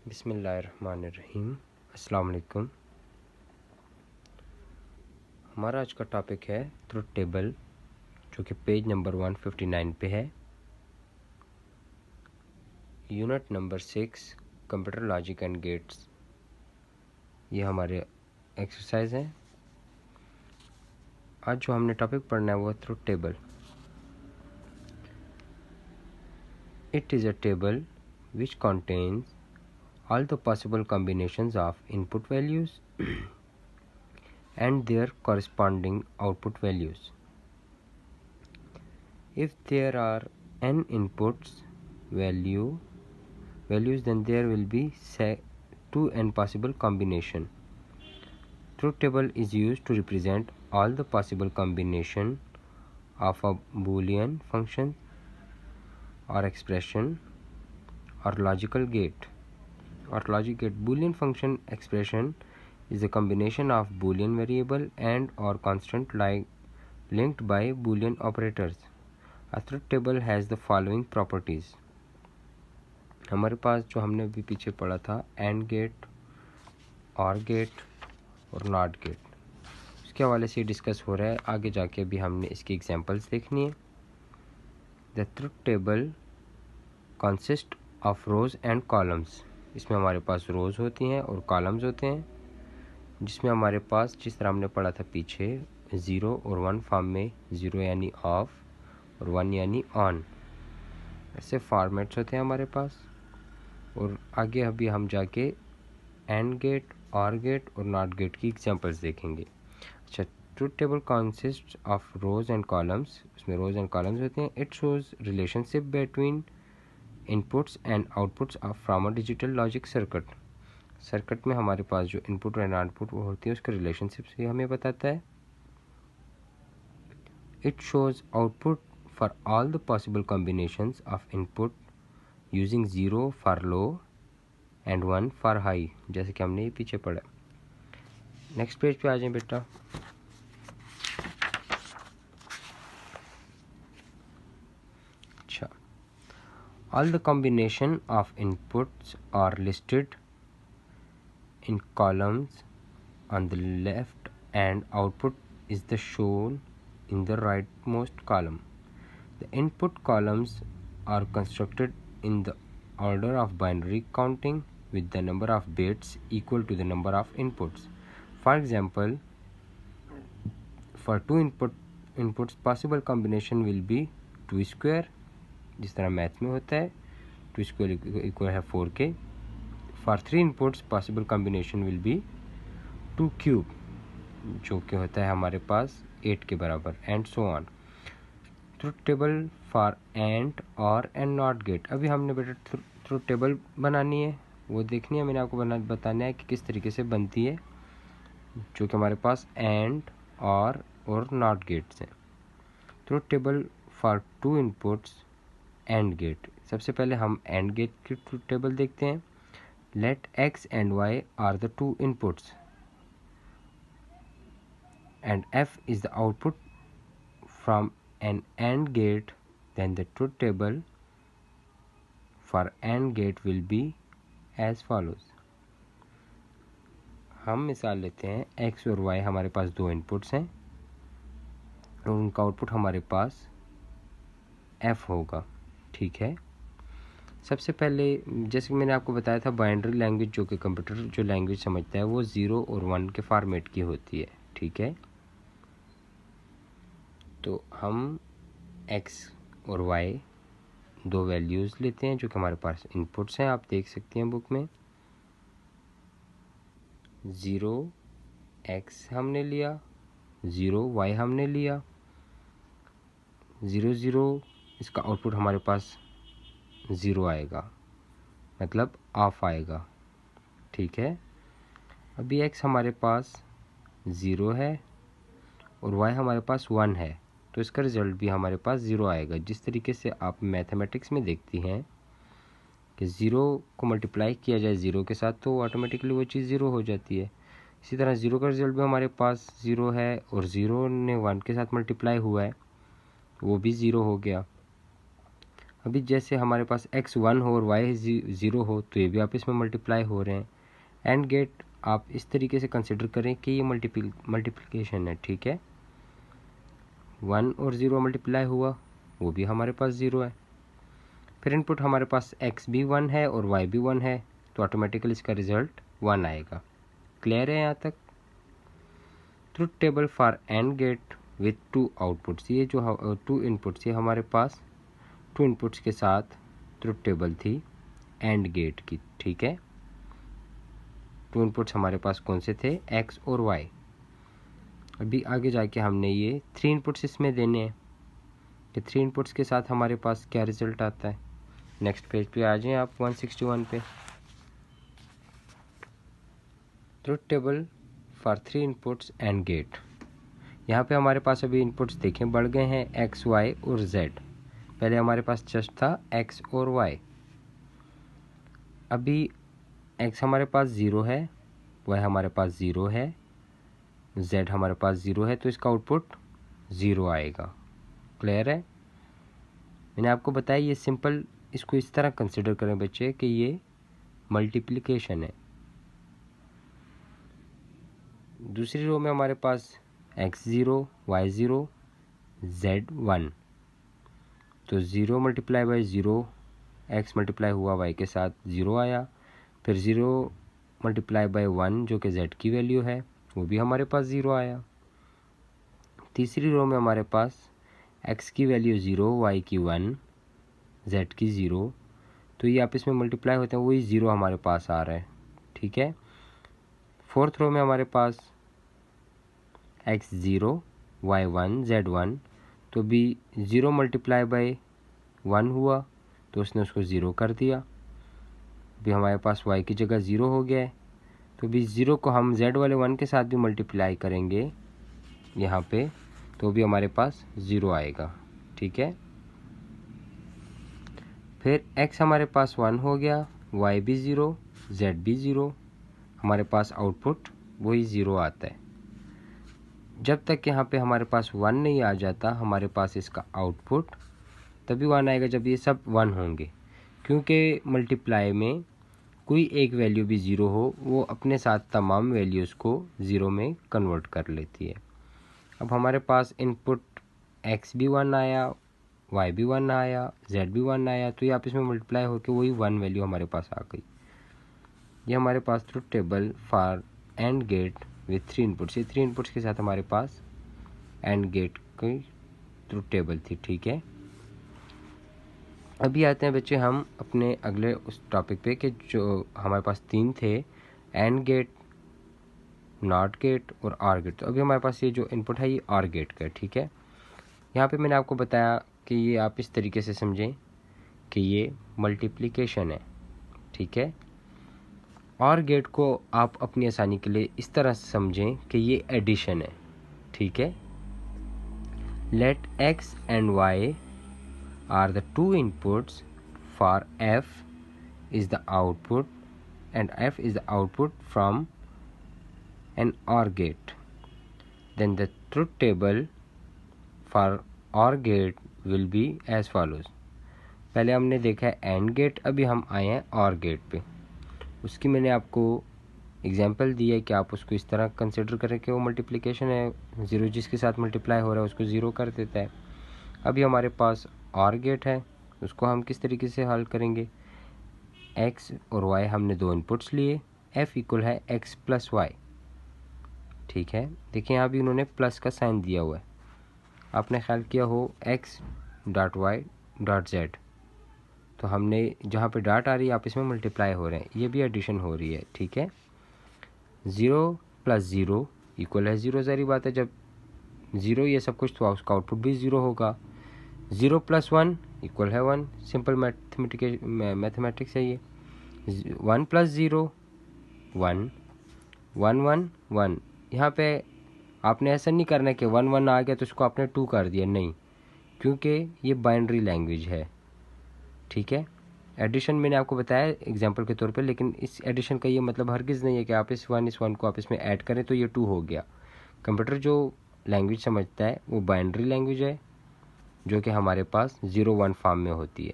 बिस्मिल्लाहिर्रहमानिर्रहीम। अस्सलाम वालेकुम। हमारा आज का टॉपिक है ट्रुथ टेबल, जो कि पेज नंबर 159 पे है। Unit number 6 computer logic and gates, ये हमारे एक्सरसाइज हैं। आज जो हमने टॉपिक पढ़ना है वो है truth table. It is a table which contains all the possible combinations of input values and their corresponding output values. If there are n inputs values, then there will be say 2n possible combination. Truth table is used to represent all the possible combination of a Boolean function or expression or logical gate. Boolean function expression is a combination of Boolean variable and or constant linked by Boolean operators. A truth table has the following properties. हमारे पास जो हमने अभी पीछे पढ़ा था and gate, और gate और not gate, उसके हवाले से डिस्कस हो रहा है। आगे जाके अभी हमने इसकी एग्जांपल्स देखनी है। The truth table consist of rose and columns. इसमें हमारे पास रोज होती हैं और कॉलम्स होते हैं, जिसमें हमारे पास जिस तरह हमने पढ़ा था पीछे 0 और 1 फॉर्म में, 0 यानी ऑफ और 1 यानी ऑन, ऐसे फॉर्मेट्स होते हैं हमारे पास। और आगे अभी हम जाके एंड गेट, और गेट और नॉट गेट की एग्जांपल्स देखेंगे। अच्छा, truth table consist of rose and columns, उसमें रोज एंड कॉलम्स होते हैं। It shows relationship between inputs and outputs from a digital logic circuit में हमारे पास जो इनपुट एंड आउटपुट होती है उसके रिलेशनशिप से हमें बताता है। It shows output for all the possible combinations of input using 0 for low and 1 for high, जैसे कि हमने ये पीछे पढ़ा। नेक्स्ट पेज पे आ जाए बेटा। अच्छा, all the combination of inputs are listed in columns on the left and output is the shown in the rightmost column. The input columns are constructed in the order of binary counting with the number of bits equal to the number of inputs. For example, for two inputs possible combination will be 2 square, जिस तरह math में होता है 2 square equal है 4k. For 3 inputs possible combination will be 2 cube, जो कि होता है हमारे पास 8 के बराबर, and so on. Truth table for and और एंड नॉट गेट। अभी हमने बेटा ट्रुथ टेबल बनानी है, वो देखनी है। मैंने आपको बताना है कि किस तरीके से बनती है, जो कि हमारे पास एंड और नॉट गेट्स हैं। Truth table for 2 inputs and gate. सबसे पहले हम एंड गेट की ट्रुथ टेबल देखते हैं। Let x and y are the two inputs and f is the output from an AND gate, then the truth table for AND gate will be as follows. हम मिसाल लेते हैं x और y हमारे पास 2 inputs हैं और उनका output हमारे पास f होगा। ठीक है, सबसे पहले जैसे कि मैंने आपको बताया था बाइनरी लैंग्वेज, जो कि कंप्यूटर जो लैंग्वेज समझता है, वो 0 और 1 के फॉर्मेट की होती है। ठीक है, तो हम x और y दो वैल्यूज़ लेते हैं जो कि हमारे पास इनपुट्स हैं। आप देख सकते हैं बुक में 0x हमने लिया, 0y हमने लिया, 0 0, इसका आउटपुट हमारे पास 0 आएगा, मतलब ऑफ आएगा। ठीक है, अभी x हमारे पास 0 है और y हमारे पास 1 है, तो इसका रिज़ल्ट भी हमारे पास 0 आएगा। जिस तरीके से आप मैथमेटिक्स में देखती हैं कि 0 को मल्टीप्लाई किया जाए 0 के साथ तो ऑटोमेटिकली वो चीज़ 0 हो जाती है। इसी तरह 0 का रिज़ल्ट भी हमारे पास 0 है और 0 ने 1 के साथ मल्टीप्लाई हुआ है, वो भी 0 हो गया। अभी जैसे हमारे पास x 1 हो और y 0 हो तो ये भी आपस में मल्टीप्लाई हो रहे हैं। एंड गेट आप इस तरीके से कंसिडर करें कि ये मल्टीप्लिकेशन है, ठीक है। 1 और 0 मल्टीप्लाई हुआ, वो भी हमारे पास 0 है। फिर इनपुट हमारे पास x भी 1 है और y भी 1 है, तो ऑटोमेटिकली इसका रिजल्ट 1 आएगा। क्लियर है यहाँ तक? Truth table for and gate with 2 outputs, ये जो 2 इनपुट्स, ये हमारे पास 2 इनपुट्स के साथ ट्रुथ टेबल थी एंड गेट की, ठीक है। 2 इनपुट्स हमारे पास कौन से थे, x और y। अभी आगे जाके हमने ये 3 इनपुट्स इसमें देने हैं। ये 3 इनपुट्स के साथ हमारे पास क्या रिजल्ट आता है। नेक्स्ट पेज पे आ जाएं आप 161 पे। Truth table for 3 inputs and gate. यहाँ पे हमारे पास अभी इनपुट्स देखें बढ़ गए हैं, x, y और z। पहले हमारे पास जस्ट था x और y। अभी x हमारे पास 0 है, y हमारे पास 0 है, z हमारे पास 0 है, तो इसका आउटपुट 0 आएगा। क्लियर है? मैंने आपको बताया ये सिंपल, इसको इस तरह कंसिडर करें बच्चे कि ये मल्टीप्लिकेशन है। दूसरी रो में हमारे पास x0, y0, z1, तो 0 मल्टीप्लाई बाई 0, x मल्टीप्लाई हुआ y के साथ 0 आया। फिर 0 मल्टीप्लाई बाई 1 जो कि z की वैल्यू है, वो भी हमारे पास 0 आया। तीसरी रो में हमारे पास x की वैल्यू 0, y की 1, z की 0, तो ये आपस में मल्टीप्लाई होते हैं, वही 0 हमारे पास आ रहा है, ठीक है। फोर्थ रो में हमारे पास x0, y1, z1, तो भी 0 मल्टीप्लाई बाई 1 हुआ, तो उसने उसको 0 कर दिया। अभी हमारे पास y की जगह 0 हो गया है, तो भी 0 को हम z वाले 1 के साथ भी मल्टीप्लाई करेंगे यहाँ पे, तो भी हमारे पास 0 आएगा, ठीक है। फिर x हमारे पास 1 हो गया, y भी 0, z भी 0, हमारे पास आउटपुट वही 0 आता है। जब तक यहाँ पे हमारे पास 1 नहीं आ जाता हमारे पास इसका आउटपुट तभी 1 आएगा जब ये सब 1 होंगे, क्योंकि मल्टीप्लाई में कोई एक वैल्यू भी 0 हो, वो अपने साथ तमाम वैल्यूज़ को 0 में कन्वर्ट कर लेती है। अब हमारे पास इनपुट x भी 1 आया, y भी 1 आया, z भी 1 आया, तो ये आप इसमें मल्टीप्लाई होकर वही 1 वैल्यू हमारे पास आ गई। ये हमारे पास truth table for and gate with 3 inputs, ये 3 इनपुट्स के साथ हमारे पास एंड गेट की ट्रुथ टेबल थी, ठीक है। अभी आते हैं बच्चे हम अपने अगले उस टॉपिक पे कि जो हमारे पास 3 थे, एंड गेट, नॉट गेट और आर गेट। तो अभी हमारे पास ये जो इनपुट है ये आर गेट का है, ठीक है। यहाँ पे मैंने आपको बताया कि ये आप इस तरीके से समझें कि ये मल्टीप्लिकेशन है, ठीक है। और गेट को आप अपनी आसानी के लिए इस तरह से समझें कि ये एडिशन है, ठीक है। Let x and y are the 2 inputs for f is the output and f is the output from an OR gate. Then the truth table for OR gate will be as follows. पहले हमने देखा है and gate, अभी हम आए हैं OR gate पे। उसकी मैंने आपको एग्जांपल दिया है कि आप उसको इस तरह कंसिडर करें कि वो मल्टीप्लिकेशन है, 0 जिसके साथ मल्टीप्लाई हो रहा है उसको 0 कर देता है। अभी हमारे पास OR गेट है, उसको हम किस तरीके से हल करेंगे। x और y हमने 2 इनपुट्स लिए, f इक्वल है x प्लस y, ठीक है। देखिए यहाँ भी उन्होंने प्लस का साइन दिया हुआ है, आपने ख्याल किया हो x dot y dot z, तो हमने जहाँ पे डॉट आ रही है आप इसमें मल्टीप्लाई हो रहे हैं, ये भी एडिशन हो रही है, ठीक है। 0 प्लस 0 इक्वल है 0, ज़ाहिर बात है जब 0 ये सब कुछ तो उसका आउटपुट भी 0 होगा। 0 प्लस 1 इक्वल है 1, सिंपल मैथमेटिक्स है ये। 1 प्लस 0 1, 1 1 1। यहाँ पे आपने ऐसा नहीं करना है कि 1 1 आ गया तो इसको आपने 2 कर दिया, नहीं, क्योंकि ये बाइनरी लैंग्वेज है, ठीक है। एडिशन मैंने आपको बताया एग्जांपल के तौर पे, लेकिन इस एडिशन का ये मतलब हरगिज़ नहीं है कि आप इस 1 को आप इसमें ऐड करें तो ये 2 हो गया। कंप्यूटर जो लैंग्वेज समझता है वो बाइनरी लैंग्वेज है, जो कि हमारे पास 0 1 फॉर्म में होती है।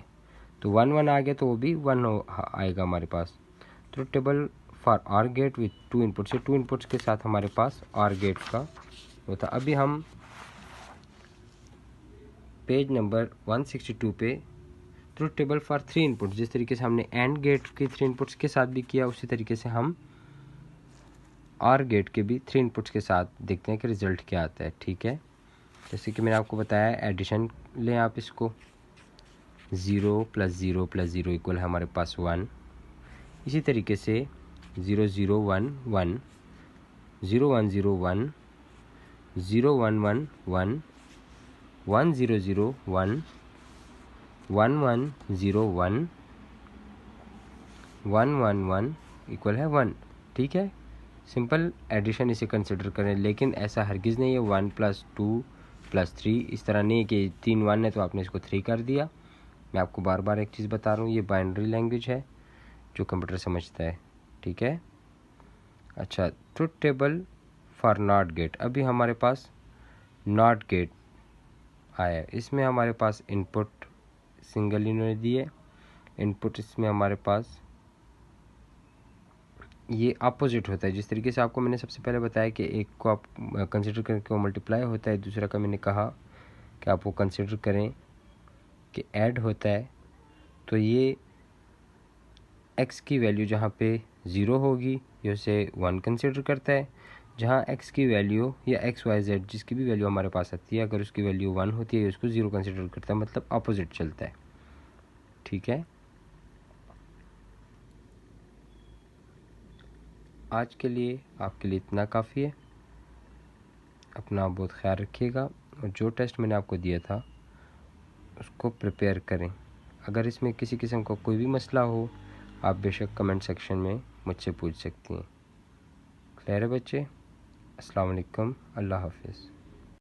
तो 1 1 आ गया तो वो भी 1 आएगा हमारे पास। Truth table for OR gate with 2 inputs, 2 inputs के साथ हमारे पास आर गेट का होता। अभी हम पेज नंबर 162 पे ट्रुथ टेबल फॉर 3 इनपुट, जिस तरीके से हमने एंड गेट के 3 इनपुट्स के साथ भी किया, उसी तरीके से हम आर गेट के भी 3 इनपुट्स के साथ देखते हैं कि रिजल्ट क्या आता है। ठीक है, जैसे कि मैंने आपको बताया एडिशन लें आप इसको, 0 + 0 + 0 इक्वल है हमारे पास 1। इसी तरीके से 0 0 1 1, 0 1 0 1, 0 1 1 1, 1 0 0 1, 1 1 0 1, 1 1 1 इक्वल है 1। ठीक है, सिंपल एडिशन इसे कंसिडर करें, लेकिन ऐसा हरगिज़ नहीं है 1 + 2 + 3 इस तरह नहीं है कि 3 1 है तो आपने इसको 3 कर दिया। मैं आपको बार बार एक चीज़ बता रहा हूँ, ये बाइनरी लैंग्वेज है जो कंप्यूटर समझता है। ठीक है, अच्छा, truth table for not gate. अभी हमारे पास नॉट गेट आया, इसमें हमारे पास इनपुट सिंगल इन्होंने दिए, इनपुट इसमें हमारे पास ये अपोजिट होता है। जिस तरीके से आपको मैंने सबसे पहले बताया कि एक को आप कंसिडर करके वो मल्टीप्लाई होता है, दूसरा का मैंने कहा कि आप वो कंसिडर करें कि ऐड होता है। तो ये x की वैल्यू जहाँ पे 0 होगी ये उसे 1 कंसिडर करता है, जहाँ x की वैल्यू या x y z जिसकी भी वैल्यू हमारे पास आती है अगर उसकी वैल्यू 1 होती है उसको 0 कंसिडर करता है, मतलब अपोजिट चलता है। ठीक है, आज के लिए आपके लिए इतना काफ़ी है। अपना बहुत ख्याल रखिएगा और जो टेस्ट मैंने आपको दिया था उसको प्रिपेयर करें। अगर इसमें किसी किस्म का कोई भी मसला हो आप बेशक कमेंट सेक्शन में मुझसे पूछ सकती हैं। खैर है बच्चे, अस्सलाम वालेकुम, अल्लाह हाफिज़।